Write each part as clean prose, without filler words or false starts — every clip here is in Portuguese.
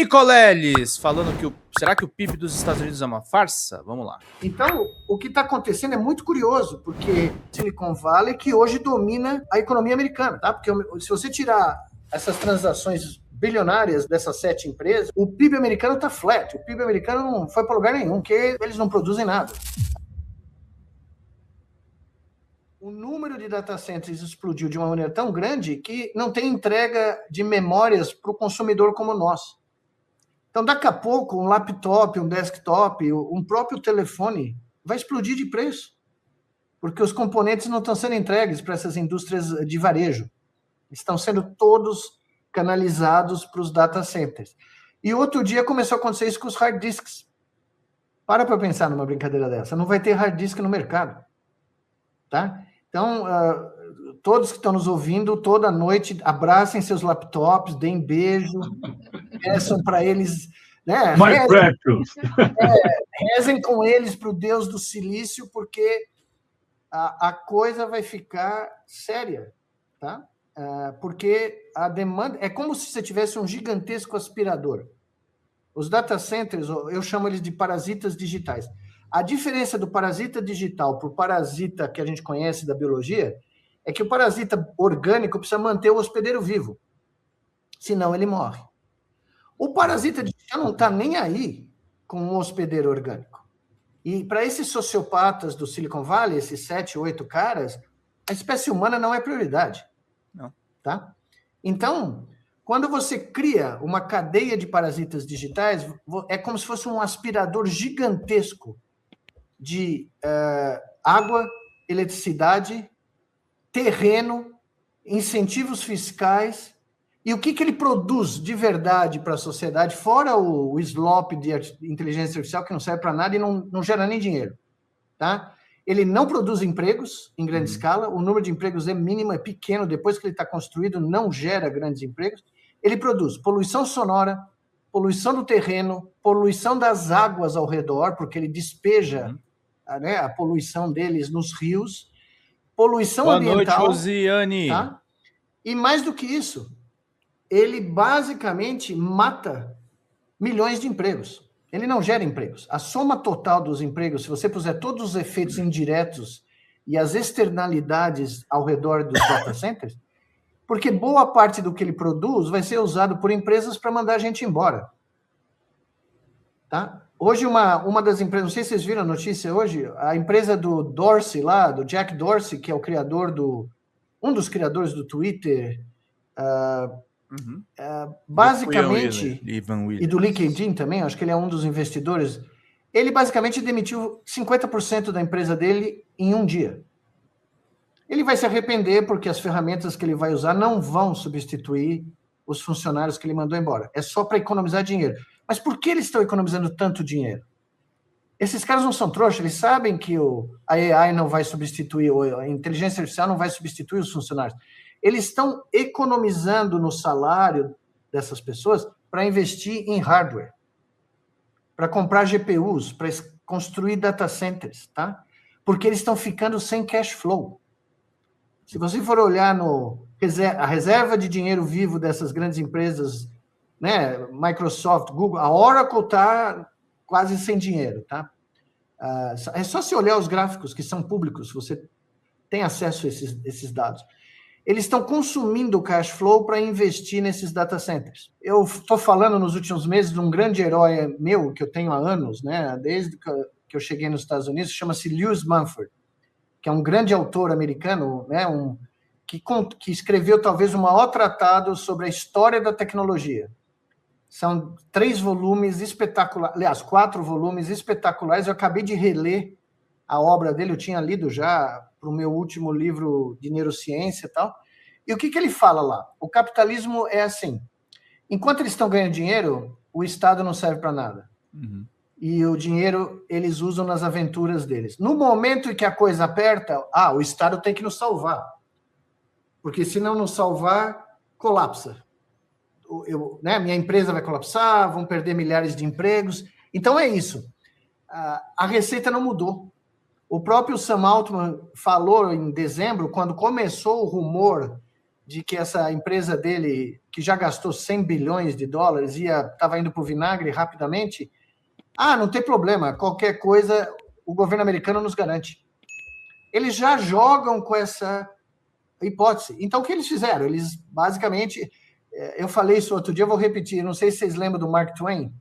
Nicoleles, falando que será que o PIB dos Estados Unidos é uma farsa? Vamos lá. Então, o que está acontecendo é muito curioso, porque Silicon Valley que hoje domina a economia americana, tá? Porque se você tirar essas transações bilionárias dessas 7 empresas, o PIB americano está flat. O PIB americano não foi para lugar nenhum, porque eles não produzem nada. O número de data centers explodiu de uma maneira tão grande que não tem entrega de memórias para o consumidor como nós. Então, daqui a pouco, um laptop, um desktop, um próprio telefone vai explodir de preço, porque os componentes não estão sendo entregues para essas indústrias de varejo. Estão sendo todos canalizados para os data centers. E outro dia começou a acontecer isso com os hard disks. Para pensar numa brincadeira dessa. Não vai ter hard disk no mercado. Tá? Então, todos que estão nos ouvindo, toda noite, abracem seus laptops, deem beijo, peçam para eles, né? Rezem com eles para o Deus do silício, porque a coisa vai ficar séria, tá? Porque a demanda é como se você tivesse um gigantesco aspirador. Os data centers, eu chamo eles de parasitas digitais. A diferença do parasita digital para o parasita que a gente conhece da biologia é que o parasita orgânico precisa manter o hospedeiro vivo, senão ele morre. O parasita digital não está nem aí com um hospedeiro orgânico. E para esses sociopatas do Silicon Valley, esses 7, 8 caras, a espécie humana não é prioridade. Não. Tá? Então, quando você cria uma cadeia de parasitas digitais, é como se fosse um aspirador gigantesco de água, eletricidade, terreno, incentivos fiscais. E o que ele produz de verdade para a sociedade, fora o slop de inteligência artificial, que não serve para nada e não gera nem dinheiro. Tá? Ele não produz empregos em grande escala, o número de empregos é mínimo, é pequeno, depois que ele está construído, não gera grandes empregos. Ele produz poluição sonora, poluição do terreno, poluição das águas ao redor, porque ele despeja a poluição deles nos rios, poluição ambiental. Boa noite, Rosiane. Tá? E mais do que isso, ele basicamente mata milhões de empregos. Ele não gera empregos. A soma total dos empregos, se você puser todos os efeitos indiretos e as externalidades ao redor dos data centers, porque boa parte do que ele produz vai ser usado por empresas para mandar a gente embora. Tá? Hoje, uma das empresas, não sei se vocês viram a notícia hoje, a empresa do Dorsey lá, do Jack Dorsey, que é o criador um dos criadores do Twitter, basicamente, e do LinkedIn também, acho que ele é um dos investidores, ele basicamente demitiu 50% da empresa dele em um dia. Ele vai se arrepender porque as ferramentas que ele vai usar não vão substituir os funcionários que ele mandou embora. É só para economizar dinheiro. Mas por que eles estão economizando tanto dinheiro? Esses caras não são trouxas, eles sabem que a AI não vai substituir, a inteligência artificial não vai substituir os funcionários. Eles estão economizando no salário dessas pessoas para investir em hardware, para comprar GPUs, para construir data centers, tá? Porque eles estão ficando sem cash flow. Se você for olhar a reserva de dinheiro vivo dessas grandes empresas, né, Microsoft, Google, a Oracle está quase sem dinheiro, tá? É só se olhar os gráficos que são públicos, você tem acesso a esses dados. Eles estão consumindo o cash flow para investir nesses data centers. Eu estou falando nos últimos meses de um grande herói meu, que eu tenho há anos, né, desde que eu cheguei nos Estados Unidos, chama-se Lewis Mumford, que é um grande autor americano, né, que escreveu talvez o maior tratado sobre a história da tecnologia. São 3 volumes espetaculares, aliás, 4 volumes espetaculares. Eu acabei de reler a obra dele, eu tinha lido já para o meu último livro de neurociência e tal. E o que ele fala lá? O capitalismo é assim, enquanto eles estão ganhando dinheiro, o Estado não serve para nada. E o dinheiro eles usam nas aventuras deles. No momento em que a coisa aperta, o Estado tem que nos salvar. Porque se não nos salvar, colapsa. Minha empresa vai colapsar, vão perder milhares de empregos. Então é isso. A receita não mudou. O próprio Sam Altman falou em dezembro, quando começou o rumor de que essa empresa dele, que já gastou 100 bilhões de dólares, estava indo para o vinagre rapidamente, não tem problema, qualquer coisa o governo americano nos garante. Eles já jogam com essa hipótese. Então, o que eles fizeram? Eles, basicamente, eu falei isso outro dia, eu vou repetir, não sei se vocês lembram do Mark Twain,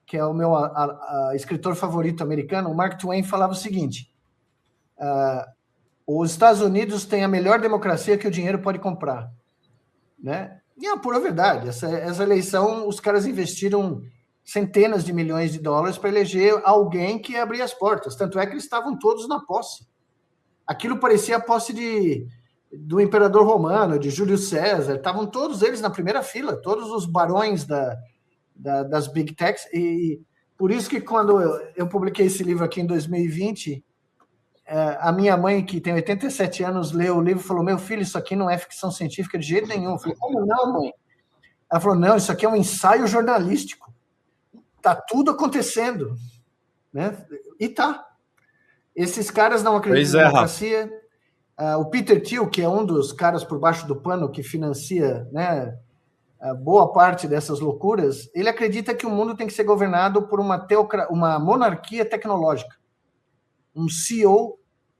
que é o meu escritor favorito americano. O Mark Twain falava o seguinte, os Estados Unidos têm a melhor democracia que o dinheiro pode comprar. Né? E é a pura verdade. Essa eleição, os caras investiram centenas de milhões de dólares para eleger alguém que ia abrir as portas. Tanto é que eles estavam todos na posse. Aquilo parecia a posse do imperador romano, de Júlio César. Estavam todos eles na primeira fila, todos os barões das Big Techs. E por isso que quando eu publiquei esse livro aqui em 2020, a minha mãe, que tem 87 anos, leu o livro e falou, meu filho, isso aqui não é ficção científica de jeito nenhum. Eu falei, como não, mãe? Ela falou, não, isso aqui é um ensaio jornalístico. Está tudo acontecendo. Né? E tá. Esses caras não acreditam na democracia. O Peter Thiel, que é um dos caras por baixo do pano que financia, né, boa parte dessas loucuras, ele acredita que o mundo tem que ser governado por uma monarquia tecnológica. Um CEO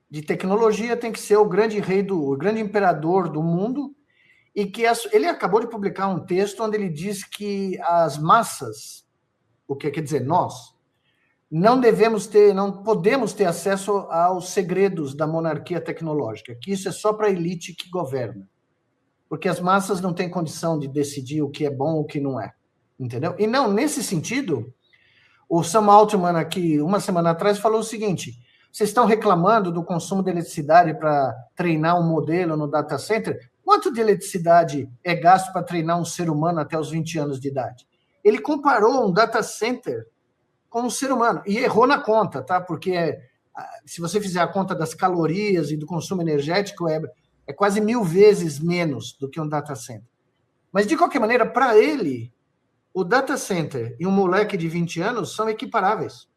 de tecnologia tem que ser o grande imperador do mundo, e que ele acabou de publicar um texto onde ele diz que as massas, o que quer dizer nós, não podemos ter acesso aos segredos da monarquia tecnológica, que isso é só para a elite que governa, porque as massas não têm condição de decidir o que é bom ou o que não é, entendeu? E não, nesse sentido, o Sam Altman aqui, uma semana atrás, falou o seguinte, vocês estão reclamando do consumo de eletricidade para treinar um modelo no data center? Quanto de eletricidade é gasto para treinar um ser humano até os 20 anos de idade? Ele comparou um data center com um ser humano e errou na conta, tá? Porque se você fizer a conta das calorias e do consumo energético, é quase 1000 vezes menos do que um data center. Mas, de qualquer maneira, para ele, o data center e um moleque de 20 anos são equiparáveis.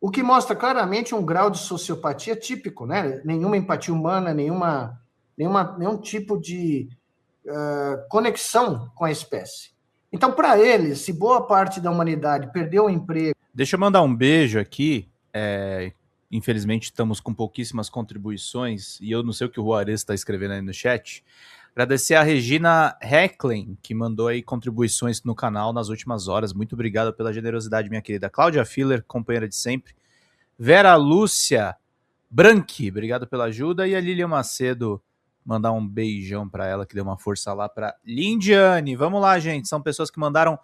O que mostra claramente um grau de sociopatia típico, né? Nenhuma empatia humana, nenhum tipo de conexão com a espécie. Então, para eles, se boa parte da humanidade perdeu o emprego... Deixa eu mandar um beijo aqui. Infelizmente, estamos com pouquíssimas contribuições, e eu não sei o que o Juarez está escrevendo aí no chat. Agradecer a Regina Hecklen, que mandou aí contribuições no canal nas últimas horas. Muito obrigado pela generosidade, minha querida. Cláudia Filler, companheira de sempre. Vera Lúcia Branchi, obrigado pela ajuda. E a Lilian Macedo, mandar um beijão para ela, que deu uma força lá para Lindiane. Vamos lá, gente. São pessoas que mandaram...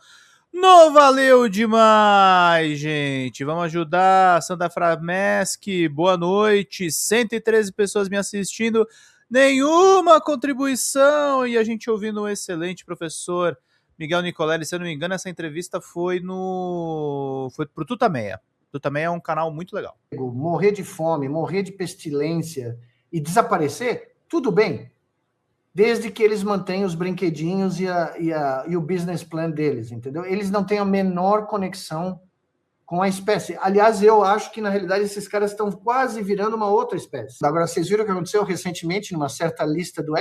Não valeu demais, gente. Vamos ajudar. Sandra Frameski, boa noite. 113 pessoas me assistindo. Nenhuma contribuição, e a gente ouvindo um excelente professor Miguel Nicolelli. Se eu não me engano, essa entrevista foi pro Tutameia. Tutameia é um canal muito legal. Morrer de fome, morrer de pestilência e desaparecer, tudo bem, desde que eles mantenham os brinquedinhos e o business plan deles, entendeu? Eles não têm a menor conexão com a espécie. Aliás, eu acho que, na realidade, esses caras estão quase virando uma outra espécie. Agora, vocês viram o que aconteceu recentemente numa certa lista do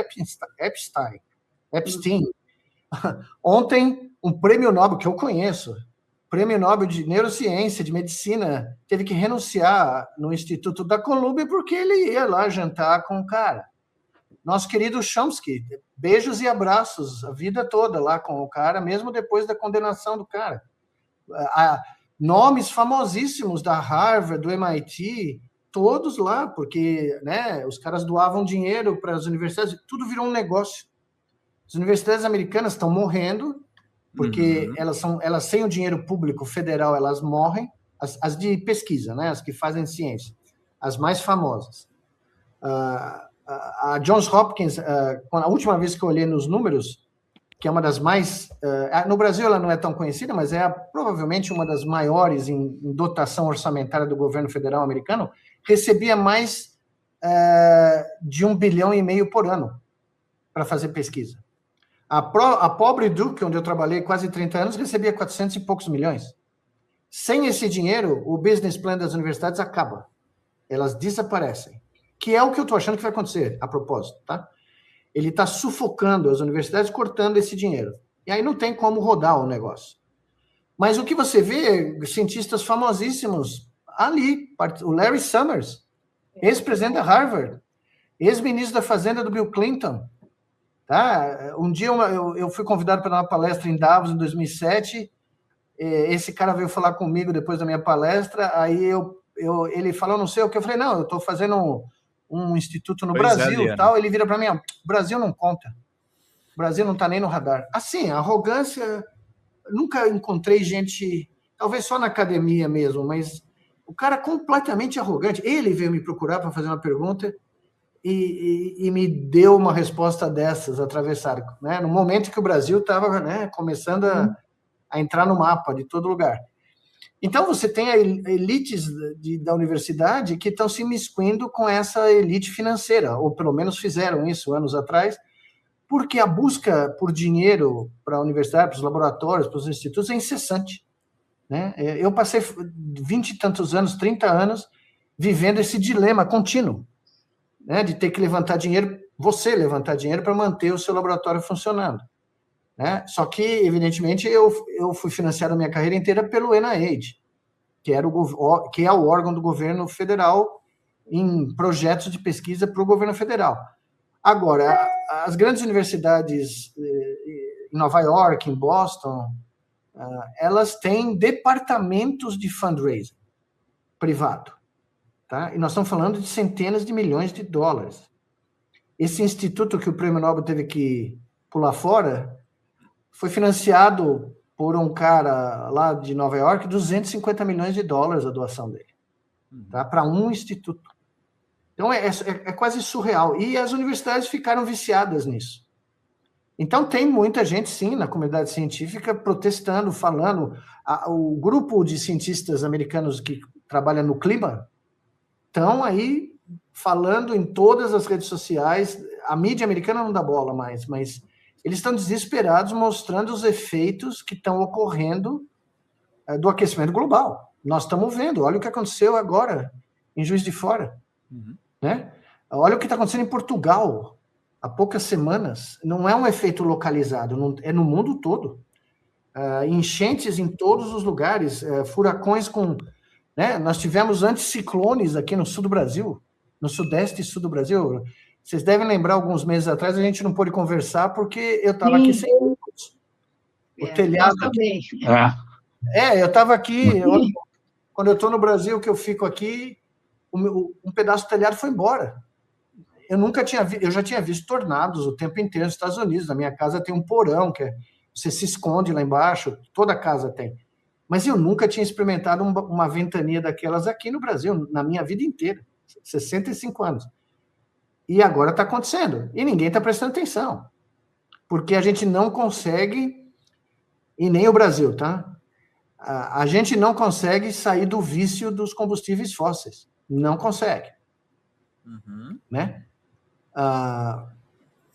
Epstein. Ontem, um prêmio Nobel, que eu conheço, prêmio Nobel de Neurociência, de Medicina, teve que renunciar no Instituto da Colômbia porque ele ia lá jantar com o cara. Nosso querido Chomsky, beijos e abraços a vida toda lá com o cara, mesmo depois da condenação do cara. Nomes famosíssimos da Harvard, do MIT, todos lá, porque, né, os caras doavam dinheiro para as universidades, tudo virou um negócio. As universidades americanas estão morrendo, porque elas sem o dinheiro público federal, elas morrem, as de pesquisa, né, as que fazem ciência, as mais famosas. A Johns Hopkins, a última vez que eu olhei nos números, que é uma das mais... no Brasil ela não é tão conhecida, mas é provavelmente uma das maiores em dotação orçamentária do governo federal americano, recebia mais de 1,5 bilhão por ano para fazer pesquisa. A pobre Duke, onde eu trabalhei quase 30 anos, recebia 400 e poucos milhões. Sem esse dinheiro, o business plan das universidades acaba. Elas desaparecem. Que é o que eu estou achando que vai acontecer, a propósito, tá? Ele está sufocando as universidades, cortando esse dinheiro. E aí não tem como rodar o negócio. Mas o que você vê, cientistas famosíssimos ali, o Larry Summers, ex-presidente da Harvard, ex-ministro da Fazenda do Bill Clinton. Tá? Um dia eu fui convidado para dar uma palestra em Davos, em 2007. Esse cara veio falar comigo depois da minha palestra. Aí ele falou, não sei o que. Eu falei, não, eu estou fazendo um instituto no Brasil e tal. Ele vira para mim, o Brasil não conta. O Brasil não está nem no radar. Assim, a arrogância... Nunca encontrei gente, talvez só na academia mesmo, mas o cara completamente arrogante. Ele veio me procurar para fazer uma pergunta e me deu uma resposta dessas, atravessar, né? No momento que o Brasil estava, né, começando a entrar no mapa de todo lugar. Então, você tem elites da universidade que estão se imiscuindo com essa elite financeira, ou pelo menos fizeram isso anos atrás, porque a busca por dinheiro para a universidade, para os laboratórios, para os institutos, é incessante. Né? Eu passei 20 e tantos anos, 30 anos, vivendo esse dilema contínuo, né? De ter que levantar dinheiro, você levantar dinheiro para manter o seu laboratório funcionando. Né? Só que, evidentemente, eu fui financiado a minha carreira inteira pelo NIH, que é o órgão do governo federal em projetos de pesquisa para o governo federal. Agora, as grandes universidades em Nova York, em Boston, elas têm departamentos de fundraising privado. Tá? E nós estamos falando de centenas de milhões de dólares. Esse instituto que o Prêmio Nobel teve que pular fora foi financiado por um cara lá de Nova York, 250 milhões de dólares a doação dele, tá? Para um instituto. Então, é quase surreal. E as universidades ficaram viciadas nisso. Então, tem muita gente, sim, na comunidade científica, protestando, falando. O grupo de cientistas americanos que trabalha no clima estão aí falando em todas as redes sociais. A mídia americana não dá bola mais, mas eles estão desesperados, mostrando os efeitos que estão ocorrendo do aquecimento global. Nós estamos vendo. Olha o que aconteceu agora em Juiz de Fora. Né? Olha o que está acontecendo em Portugal há poucas semanas. Não é um efeito localizado, é no mundo todo. Enchentes em todos os lugares, furacões com... Né? Nós tivemos anticiclones aqui no sul do Brasil, no sudeste e sul do Brasil. Vocês devem lembrar, alguns meses atrás, a gente não pôde conversar porque eu estava aqui sem luz. O telhado... Também. Eu estava aqui... Quando eu estou no Brasil, que eu fico aqui... um pedaço do telhado foi embora. Eu já tinha visto tornados o tempo inteiro nos Estados Unidos. Na minha casa tem um porão, você se esconde lá embaixo, toda casa tem. Mas eu nunca tinha experimentado uma ventania daquelas aqui no Brasil, na minha vida inteira, 65 anos. E agora está acontecendo, e ninguém está prestando atenção, porque a gente não consegue, e nem o Brasil, tá? A gente não consegue sair do vício dos combustíveis fósseis. Não consegue. Né?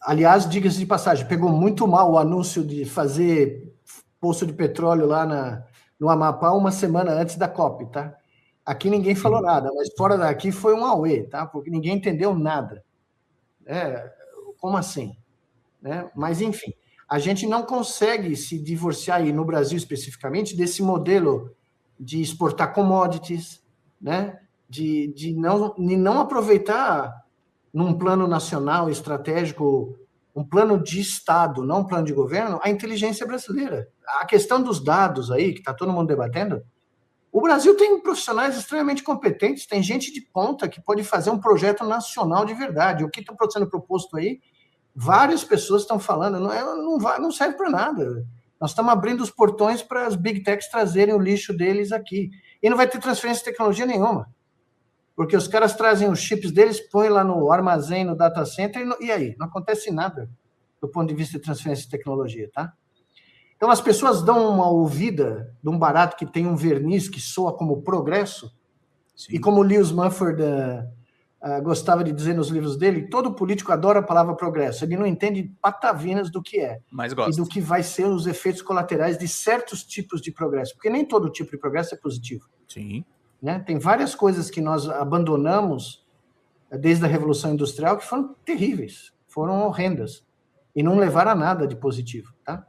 Aliás, diga-se de passagem, pegou muito mal o anúncio de fazer poço de petróleo lá no Amapá uma semana antes da COP, tá? Aqui ninguém falou nada, mas fora daqui foi um auê, tá? Porque ninguém entendeu nada. Como assim? Né? Mas, enfim, a gente não consegue se divorciar, e no Brasil especificamente, desse modelo de exportar commodities, né? De não aproveitar num plano nacional estratégico, um plano de Estado, não um plano de governo, a inteligência brasileira. A questão dos dados aí, que está todo mundo debatendo, o Brasil tem profissionais extremamente competentes, tem gente de ponta que pode fazer um projeto nacional de verdade. O que está sendo proposto aí, várias pessoas estão falando, não serve para nada. Nós estamos abrindo os portões para as big techs trazerem o lixo deles aqui. E não vai ter transferência de tecnologia nenhuma. Porque os caras trazem os chips deles, põem lá no armazém, no data center, e aí? Não acontece nada do ponto de vista de transferência de tecnologia, tá? Então, as pessoas dão uma ouvida de um barato que tem um verniz que soa como progresso. Sim. E como o Lewis Mumford gostava de dizer nos livros dele, todo político adora a palavra progresso. Ele não entende patavinas do que é. Mas gosta. E do que vai ser os efeitos colaterais de certos tipos de progresso. Porque nem todo tipo de progresso é positivo. Sim. Né? Tem várias coisas que nós abandonamos desde a Revolução Industrial que foram terríveis. foram horrendas e não levaram a nada de positivo, tá?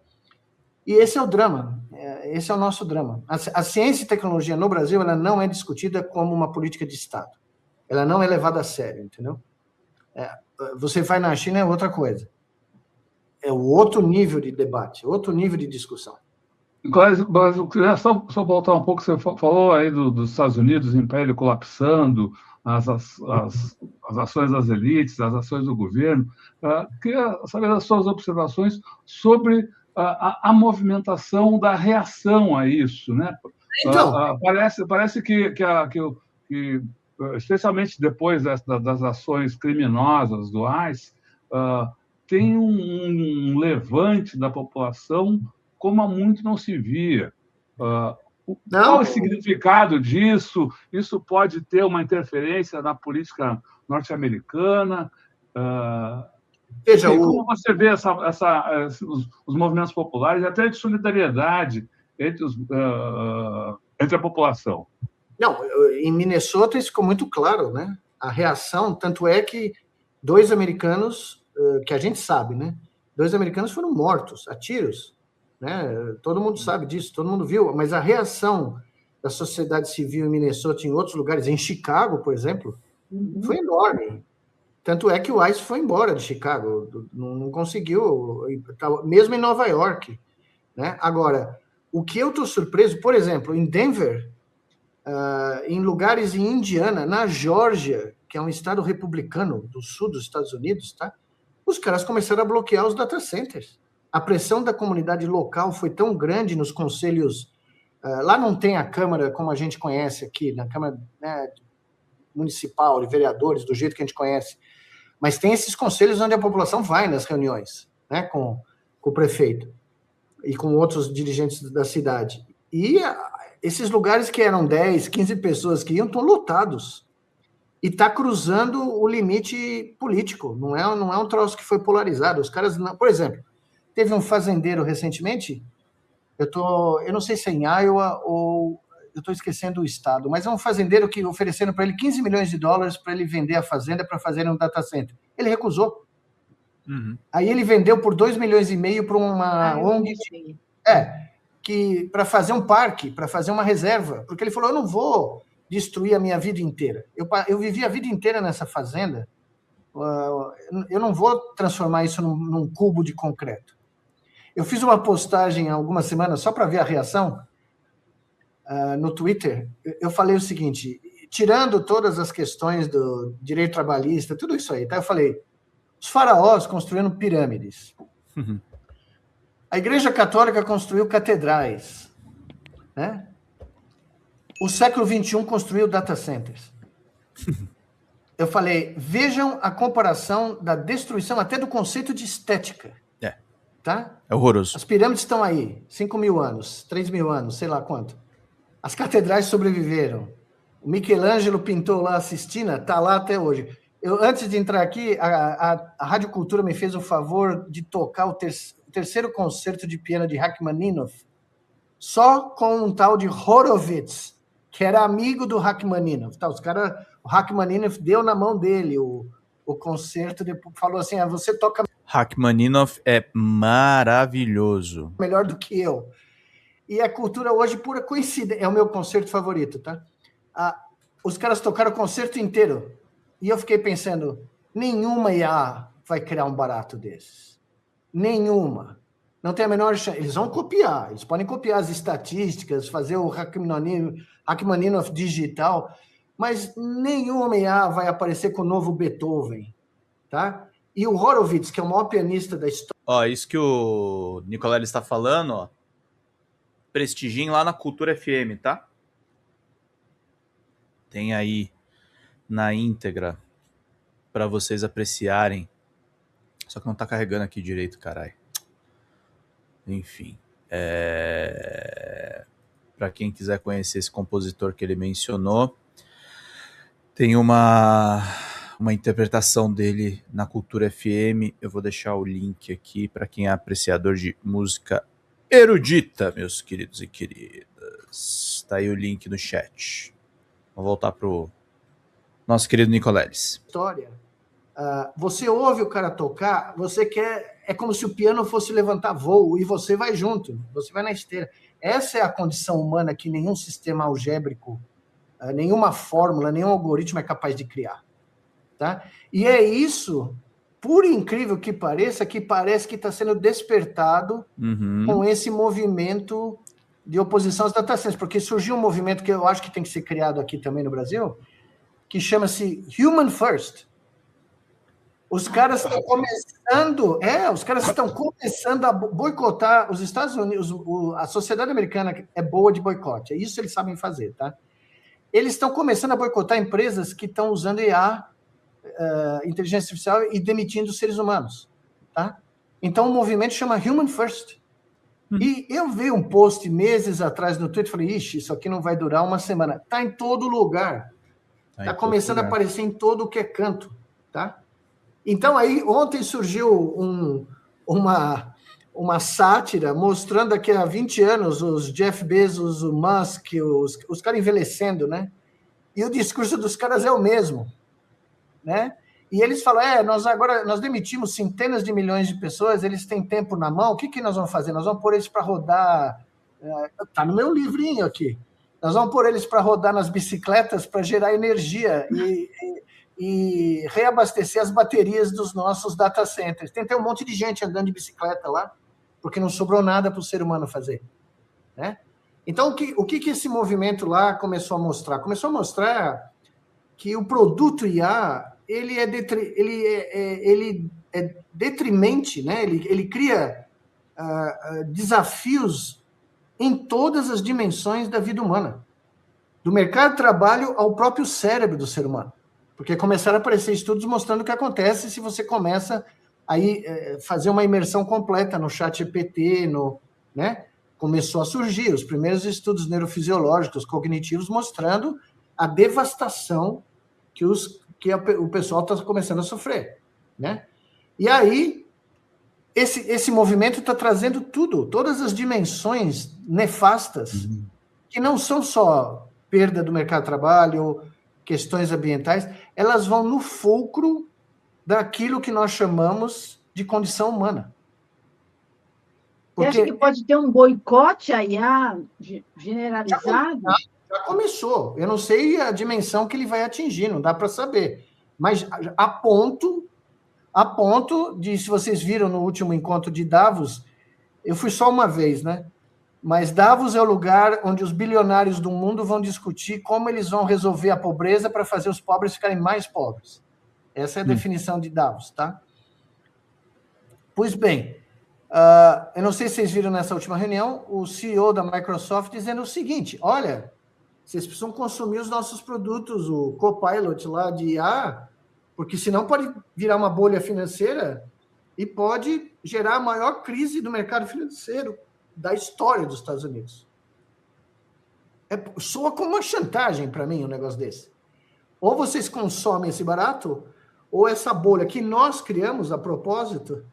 E esse é o drama, esse é o nosso drama. A ciência e tecnologia no Brasil, ela não é discutida como uma política de Estado. Ela não é levada a sério, entendeu? Você vai na China, é outra coisa. É o outro nível de debate, outro nível de discussão. Mas eu queria só voltar um pouco, você falou aí dos Estados Unidos, o império colapsando, as ações das elites, as ações do governo. Queria saber as suas observações sobre a movimentação da reação a isso, né? Então, parece que especialmente depois das ações criminosas do ICE, tem um levante da população como há muito não se via. Qual é o significado disso? Isso pode ter uma interferência na política norte-americana? Veja, como você vê os movimentos populares e até de solidariedade entre a população? Não, em Minnesota isso ficou muito claro, né? A reação, tanto é que 2 americanos, que a gente sabe, né? 2 americanos foram mortos a tiros, né? Todo mundo sabe disso, todo mundo viu, mas a reação da sociedade civil em Minnesota e em outros lugares, em Chicago, por exemplo, foi enorme. Tanto é que o ICE foi embora de Chicago, não conseguiu, mesmo em Nova York, né? Agora, o que eu estou surpreso, por exemplo, em Denver, em lugares em Indiana, na Geórgia, que é um estado republicano do sul dos Estados Unidos, tá? Os caras começaram a bloquear os data centers. A pressão da comunidade local foi tão grande nos conselhos. Lá não tem a Câmara como a gente conhece aqui, na Câmara, né, municipal, de vereadores, do jeito que a gente conhece. Mas tem esses conselhos onde a população vai nas reuniões, né, com o prefeito e com outros dirigentes da cidade. E esses lugares que eram 10, 15 pessoas que iam, estão lotados. E está cruzando o limite político. Não é um troço que foi polarizado. Os caras, por exemplo, teve um fazendeiro recentemente, eu não sei se é em Iowa ou eu estou esquecendo o estado, mas é um fazendeiro que ofereceram para ele $15 milhões para ele vender a fazenda para fazer um data center. Ele recusou. Uhum. Aí ele vendeu por $2,5 milhões para uma ONG para fazer um parque, para fazer uma reserva, porque ele falou, eu não vou destruir a minha vida inteira. Eu vivi a vida inteira nessa fazenda, eu não vou transformar isso num cubo de concreto. Eu fiz uma postagem há algumas semanas, só para ver a reação, no Twitter. Eu falei o seguinte, tirando todas as questões do direito trabalhista, tudo isso aí, tá? Eu falei, os faraós construíram pirâmides. Uhum. A Igreja Católica construiu catedrais, né? O século XXI construiu data centers. Eu falei, vejam a comparação da destruição até do conceito de estética. Tá? É horroroso. As pirâmides estão aí, 5.000 anos, 3.000 anos, sei lá quanto. As catedrais sobreviveram. O Michelangelo pintou lá a Sistina, está lá até hoje. Antes de entrar aqui, a Rádio Cultura me fez o favor de tocar o terceiro concerto de piano de Rachmaninoff, só com um tal de Horowitz, que era amigo do Rachmaninoff. Tá, o Rachmaninoff deu na mão dele o concerto, depois falou assim, você toca... Rachmaninoff é maravilhoso. Melhor do que eu. E a cultura hoje, pura coincidência, é o meu concerto favorito, tá? Os caras tocaram o concerto inteiro. E eu fiquei pensando, nenhuma IA vai criar um barato desses. Nenhuma. Não tem a menor chance. Eles vão copiar, eles podem copiar as estatísticas, fazer o Rachmaninoff digital, mas nenhuma IA vai aparecer com o novo Beethoven, tá? E o Horowitz, que é o maior pianista da história... Ó, isso que o Nicoleles está falando, ó, prestigiem lá na Cultura FM, tá? Tem aí na íntegra para vocês apreciarem. Só que não tá carregando aqui direito, caralho. Enfim. Para quem quiser conhecer esse compositor que ele mencionou, tem uma interpretação dele na Cultura FM. Eu vou deixar o link aqui para quem é apreciador de música erudita, meus queridos e queridas. Tá aí o link no chat. Vamos voltar pro nosso querido Nicoleles. História. Você ouve o cara tocar, você quer... É como se o piano fosse levantar voo e você vai junto, você vai na esteira. Essa é a condição humana que nenhum sistema algébrico, nenhuma fórmula, nenhum algoritmo é capaz de criar. Tá? E é isso, por incrível que parece que está sendo despertado com esse movimento de oposição às data centers, porque surgiu um movimento que eu acho que tem que ser criado aqui também no Brasil, que chama-se Human First. Os caras estão começando a boicotar os Estados Unidos, a sociedade americana é boa de boicote, é isso que eles sabem fazer, tá? Eles estão começando a boicotar empresas que estão usando IA, inteligência artificial, e demitindo seres humanos, tá? Então o movimento chama Human First. E eu vi um post meses atrás no Twitter e falei, ixi, isso aqui não vai durar uma semana. Está em todo lugar. Está começando a aparecer em todo o que é canto, tá? Então, aí, ontem surgiu uma sátira mostrando que há 20 anos os Jeff Bezos, o Musk, os caras envelhecendo, né? E o discurso dos caras é o mesmo, né? E eles falam, nós demitimos centenas de milhões de pessoas, eles têm tempo na mão, o que nós vamos fazer? Nós vamos pôr eles para rodar... Está no meu livrinho aqui. Nós vamos pôr eles para rodar nas bicicletas para gerar energia e reabastecer as baterias dos nossos data centers. Tem até um monte de gente andando de bicicleta lá, porque não sobrou nada para o ser humano fazer, né? Então, o que esse movimento lá começou a mostrar? Começou a mostrar que o produto IA, ele é detrimente, né? Ele cria desafios em todas as dimensões da vida humana, do mercado de trabalho ao próprio cérebro do ser humano. Porque começaram a aparecer estudos mostrando o que acontece se você começa a fazer uma imersão completa no ChatGPT, né? Começou a surgir os primeiros estudos neurofisiológicos, cognitivos, mostrando a devastação que o pessoal está começando a sofrer, né? E aí, esse movimento está trazendo todas as dimensões nefastas, que não são só perda do mercado de trabalho, questões ambientais, elas vão no fulcro daquilo que nós chamamos de condição humana. Porque... Você acha que pode ter um boicote à IA generalizado? Já começou. Eu não sei a dimensão que ele vai atingir, não dá para saber. Mas a ponto de, se vocês viram no último encontro de Davos, eu fui só uma vez, né? Mas Davos é o lugar onde os bilionários do mundo vão discutir como eles vão resolver a pobreza para fazer os pobres ficarem mais pobres. Essa é a definição de Davos, tá? Pois bem, eu não sei se vocês viram nessa última reunião, o CEO da Microsoft dizendo o seguinte, olha, vocês precisam consumir os nossos produtos, o Copilot lá de IA, porque senão pode virar uma bolha financeira e pode gerar a maior crise do mercado financeiro da história dos Estados Unidos. Soa como uma chantagem para mim um negócio desse. Ou vocês consomem esse barato, ou essa bolha que nós criamos a propósito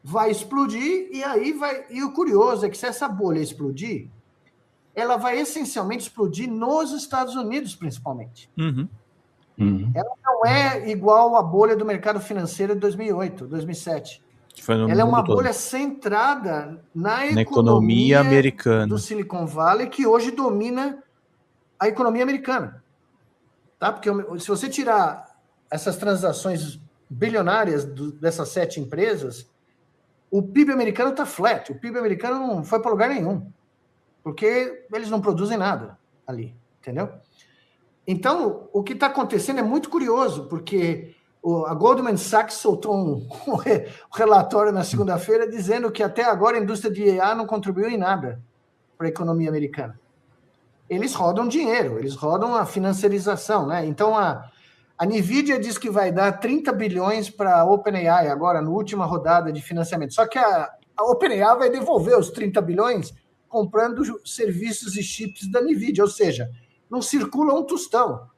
vai explodir, e aí vai... E o curioso é que se essa bolha explodir, ela vai essencialmente explodir nos Estados Unidos, principalmente. Ela não é igual à bolha do mercado financeiro de 2008, 2007. Ela é uma bolha centrada na economia americana do Silicon Valley, que hoje domina a economia americana. Tá? Porque se você tirar essas transações bilionárias dessas 7 empresas, o PIB americano está flat. O PIB americano não foi para lugar nenhum, porque eles não produzem nada ali, entendeu? Então, o que está acontecendo é muito curioso, porque a Goldman Sachs soltou um relatório na segunda-feira dizendo que até agora a indústria de IA não contribuiu em nada para a economia americana. Eles rodam dinheiro, eles rodam a financiarização, né? Então, a NVIDIA diz que vai dar 30 bilhões para a OpenAI agora, na última rodada de financiamento. Só que a OpenAI vai devolver os 30 bilhões comprando serviços e chips da NVIDIA, ou seja, não circula um tostão.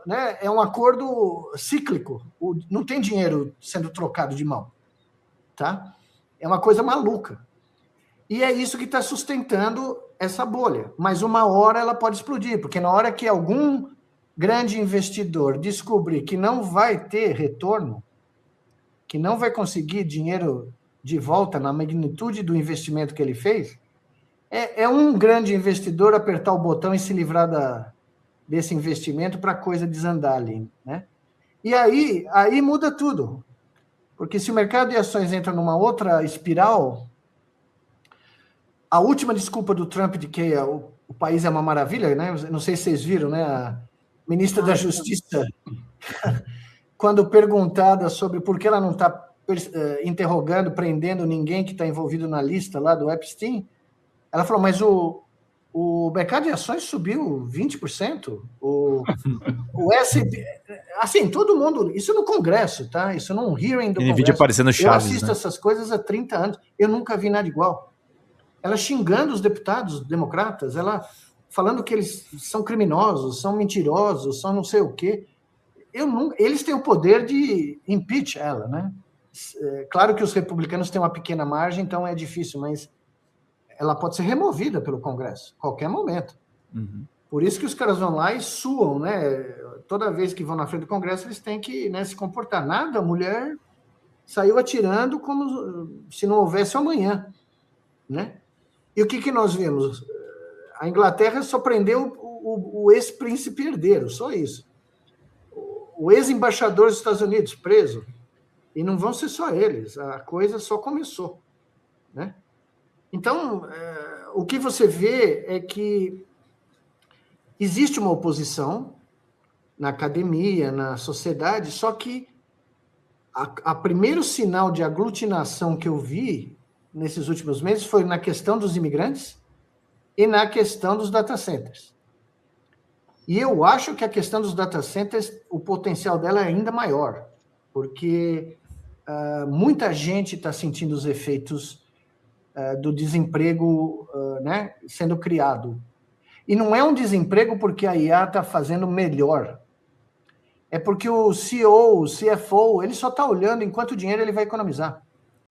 Né? É um acordo cíclico, não tem dinheiro sendo trocado de mão. Tá? É uma coisa maluca. E é isso que está sustentando essa bolha. Mas uma hora ela pode explodir, porque na hora que algum grande investidor descobrir que não vai ter retorno, que não vai conseguir dinheiro de volta na magnitude do investimento que ele fez, é um grande investidor apertar o botão e se livrar desse investimento para a coisa desandar ali, né? E aí muda tudo. Porque se o mercado de ações entra numa outra espiral, a última desculpa do Trump de que o país é uma maravilha, né? Não sei se vocês viram, né? A ministra da Justiça, quando perguntada sobre por que ela não está interrogando, prendendo ninguém que está envolvido na lista lá do Epstein, ela falou, mas o mercado de ações subiu 20%, o S&P, assim, todo mundo, isso no Congresso, tá? Isso num hearing do Congresso. Vídeo aparecendo Chaves, eu assisto, né, essas coisas há 30 anos, eu nunca vi nada igual. Ela xingando os deputados democratas, ela falando que eles são criminosos, são mentirosos, são não sei o quê. Eles têm o poder de impeach ela, né? Claro que os republicanos têm uma pequena margem, então é difícil, mas ela pode ser removida pelo Congresso, a qualquer momento. Uhum. Por isso que os caras vão lá e suam, né? Toda vez que vão na frente do Congresso, eles têm que, né, se comportar. Nada, a mulher saiu atirando como se não houvesse amanhã, né? E o que nós vemos? A Inglaterra só prendeu o ex-príncipe herdeiro, só isso. O ex-embaixador dos Estados Unidos preso. E não vão ser só eles, a coisa só começou, né? Então, o que você vê é que existe uma oposição na academia, na sociedade, só que a primeiro sinal de aglutinação que eu vi nesses últimos meses foi na questão dos imigrantes e na questão dos data centers. E eu acho que a questão dos data centers, o potencial dela é ainda maior, porque muita gente está sentindo os efeitos do desemprego, né, sendo criado. E não é um desemprego porque a IA está fazendo melhor. É porque o CEO, o CFO, ele só está olhando em quanto dinheiro ele vai economizar.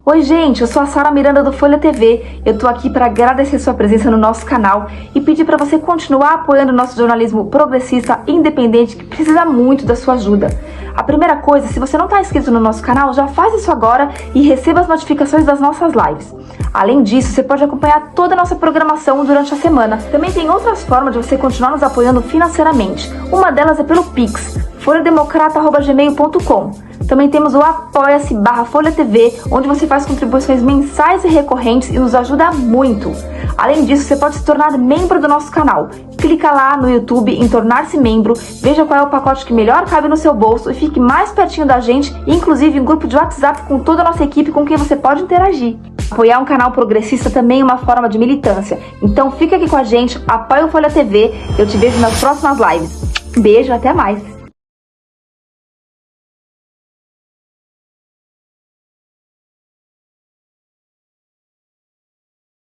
Oi gente, eu sou a Sara Miranda do Folha TV. Eu tô aqui para agradecer sua presença no nosso canal e pedir para você continuar apoiando o nosso jornalismo progressista independente, que precisa muito da sua ajuda. A primeira coisa, se você não está inscrito no nosso canal, já faz isso agora e receba as notificações das nossas lives. Além disso, você pode acompanhar toda a nossa programação durante a semana. Também tem outras formas de você continuar nos apoiando financeiramente. Uma delas é pelo Pix, folhademocrata@gmail.com. Também temos o apoia-se/Folha TV, onde você faz contribuições mensais e recorrentes e nos ajuda muito. Além disso, você pode se tornar membro do nosso canal. Clica lá no YouTube em tornar-se membro, veja qual é o pacote que melhor cabe no seu bolso e fique mais pertinho da gente, inclusive em grupo de WhatsApp com toda a nossa equipe com quem você pode interagir. Apoiar um canal progressista também é uma forma de militância. Então fica aqui com a gente, apoia o Folha TV, eu te vejo nas próximas lives. Beijo, até mais!